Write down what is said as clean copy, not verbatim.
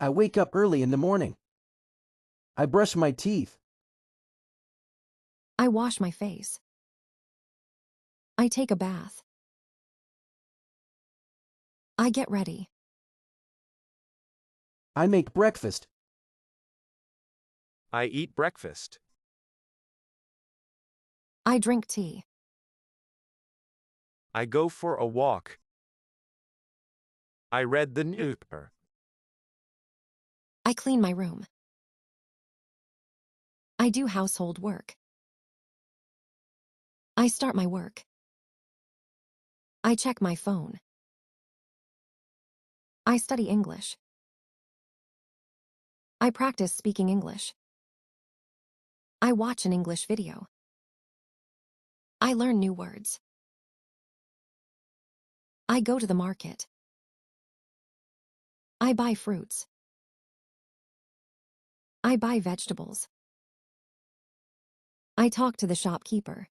I wake up early in the morning. I brush my teeth. I wash my face. I take a bath. I get ready. I make breakfast. I eat breakfast. I drink tea. I go for a walk. I read the newspaper. I clean my room. I do household work. I start my work. I check my phone. I study English. I practice speaking English. I watch an English video. I learn new words. I go to the market. I buy fruits. I buy vegetables. I talk to the shopkeeper.